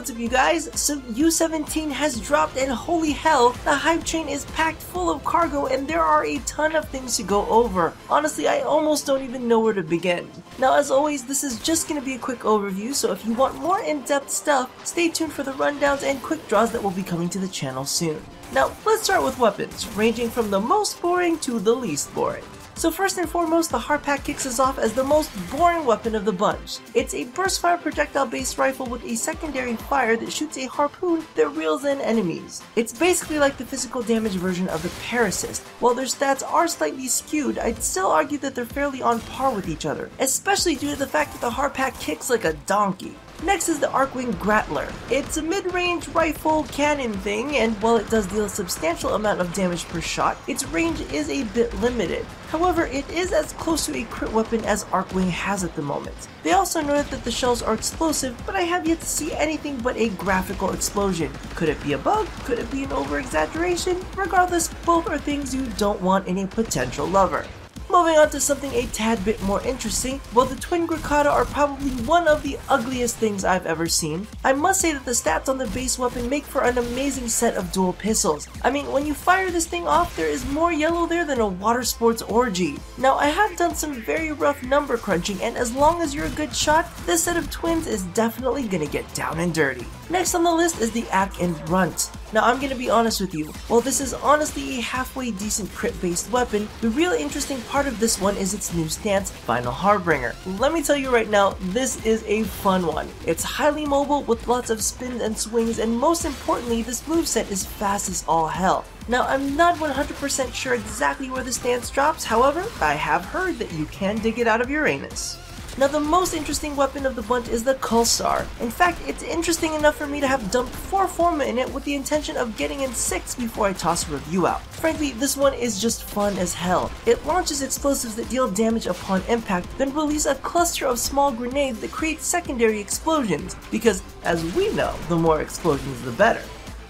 what's up you guys? So U17 has dropped and holy hell, the hype train is packed full of cargo and there are a ton of things to go over. Honestly, I almost don't even know where to begin. Now as always, this is just going to be a quick overview, so if you want more in-depth stuff, stay tuned for the rundowns and quick draws that will be coming to the channel soon. Now let's start with weapons, ranging from the most boring to the least boring. So first and foremost, the Harpak kicks us off as the most boring weapon of the bunch. It's a burst fire projectile based rifle with a secondary fire that shoots a harpoon that reels in enemies. It's basically like the physical damage version of the Parasist. While their stats are slightly skewed, I'd still argue that they're fairly on par with each other, especially due to the fact that the Harpak kicks like a donkey. Next is the Archwing Grattler. It's a mid-range rifle cannon thing, and while it does deal a substantial amount of damage per shot, its range is a bit limited. However, it is as close to a crit weapon as Archwing has at the moment. They also noted that the shells are explosive, but I have yet to see anything but a graphical explosion. Could it be a bug? Could it be an over-exaggeration? Regardless, both are things you don't want in a potential lover. Moving on to something a tad bit more interesting, while the twin Grakata are probably one of the ugliest things I've ever seen, I must say that the stats on the base weapon make for an amazing set of dual pistols. I mean, when you fire this thing off, there is more yellow there than a water sports orgy. Now, I have done some very rough number crunching, and as long as you're a good shot, this set of twins is definitely gonna get down and dirty. Next on the list is the Ack Brunt. Now I'm gonna be honest with you, while this is honestly a halfway decent crit based weapon, the real interesting part of this one is its new stance, Final Harbinger. Let me tell you right now, this is a fun one. It's highly mobile with lots of spins and swings, and most importantly, this moveset is fast as all hell. Now I'm not 100% sure exactly where the stance drops, however, I have heard that you can dig it out of your anus. Now the most interesting weapon of the bunch is the Kulstar. In fact, it's interesting enough for me to have dumped 4 forma in it with the intention of getting in 6 before I toss a review out. Frankly, this one is just fun as hell. It launches explosives that deal damage upon impact, then release a cluster of small grenades that create secondary explosions, because as we know, the more explosions the better.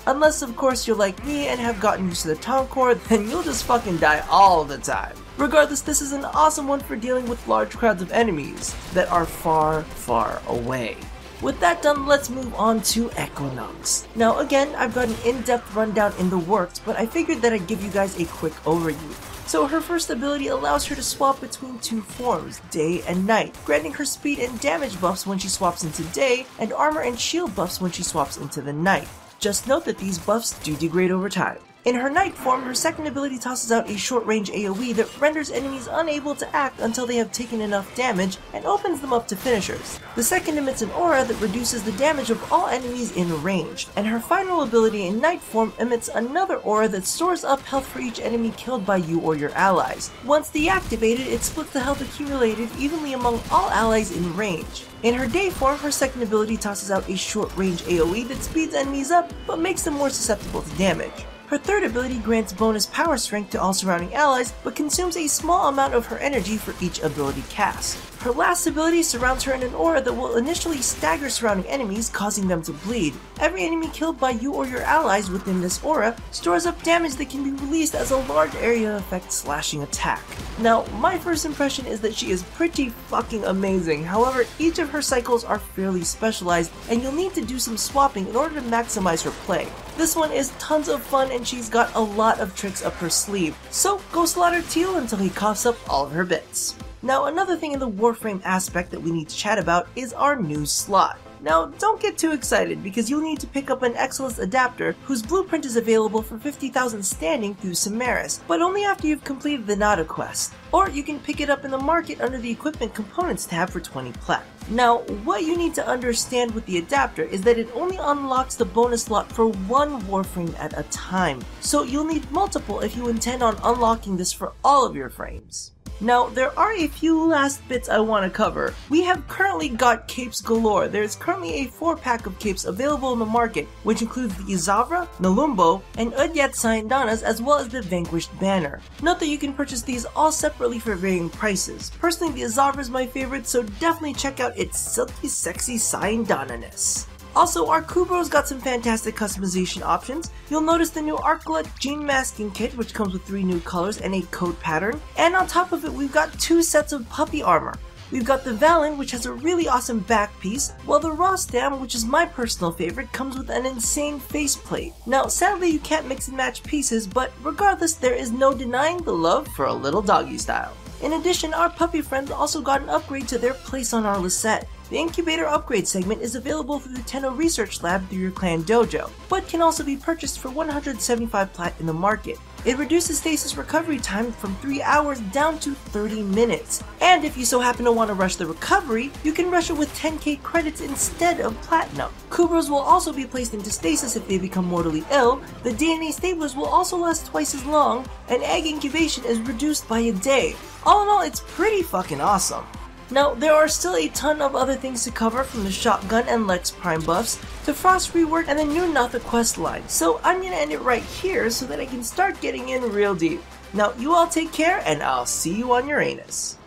Unless of course you're like me and have gotten used to the taunt core, then you'll just fucking die all the time. Regardless, this is an awesome one for dealing with large crowds of enemies that are far, far away. With that done, let's move on to Equinox. Now again, I've got an in-depth rundown in the works, but I figured that I'd give you guys a quick overview. So her first ability allows her to swap between 2 forms, day and night, granting her speed and damage buffs when she swaps into day, and armor and shield buffs when she swaps into the night. Just note that these buffs do degrade over time. In her night form, her second ability tosses out a short-range AoE that renders enemies unable to act until they have taken enough damage and opens them up to finishers. The second emits an aura that reduces the damage of all enemies in range, and her final ability in night form emits another aura that stores up health for each enemy killed by you or your allies. Once deactivated, it splits the health accumulated evenly among all allies in range. In her day form, her second ability tosses out a short-range AoE that speeds enemies up but makes them more susceptible to damage. Her third ability grants bonus power strength to all surrounding allies, but consumes a small amount of her energy for each ability cast. Her last ability surrounds her in an aura that will initially stagger surrounding enemies, causing them to bleed. Every enemy killed by you or your allies within this aura stores up damage that can be released as a large area effect slashing attack. Now, my first impression is that she is pretty fucking amazing, however, each of her cycles are fairly specialized, and you'll need to do some swapping in order to maximize her play. This one is tons of fun and she's got a lot of tricks up her sleeve, so go slaughter Teal until he coughs up all of her bits. Now another thing in the Warframe aspect that we need to chat about is our new slot. Now don't get too excited because you'll need to pick up an Excellence adapter whose blueprint is available for 50,000 standing through Samaris, but only after you've completed the Nada quest. Or you can pick it up in the market under the Equipment Components tab for 20 plat. Now, what you need to understand with the adapter is that it only unlocks the bonus slot for 1 Warframe at a time, so you'll need multiple if you intend on unlocking this for all of your frames. Now, there are a few last bits I want to cover. We have currently got capes galore. There's currently a 4-pack of capes available in the market, which includes the Izavra, Nalumbo, and Udyat Sayandanas, as well as the Vanquished banner. Note that you can purchase these all separately for varying prices. Personally, the Izavra is my favorite, so definitely check out its silky, sexy Sayandana-ness. Also, our Kubrow's got some fantastic customization options. You'll notice the new Arclet Jean Masking Kit, which comes with 3 new colors and a coat pattern. And on top of it, we've got 2 sets of puppy armor. We've got the Valen, which has a really awesome back piece, while the Rostam, which is my personal favorite, comes with an insane faceplate. Now, sadly you can't mix and match pieces, but regardless, there is no denying the love for a little doggy style. In addition, our puppy friends also got an upgrade to their place on our Lisette. The Incubator upgrade segment is available through the Tenno Research Lab through your clan dojo, but can also be purchased for 175 plat in the market. It reduces stasis recovery time from 3 hours down to 30 minutes. And if you so happen to want to rush the recovery, you can rush it with 10k credits instead of platinum. Kubrows will also be placed into stasis if they become mortally ill, the DNA staplers will also last twice as long, and egg incubation is reduced by a day. All in all, it's pretty fucking awesome. Now, there are still a ton of other things to cover, from the Shotgun and Lex Prime buffs, to Frost rework and the new Natha quest line, so I'm gonna end it right here so that I can start getting in real deep. Now, you all take care, and I'll see you on Uranus.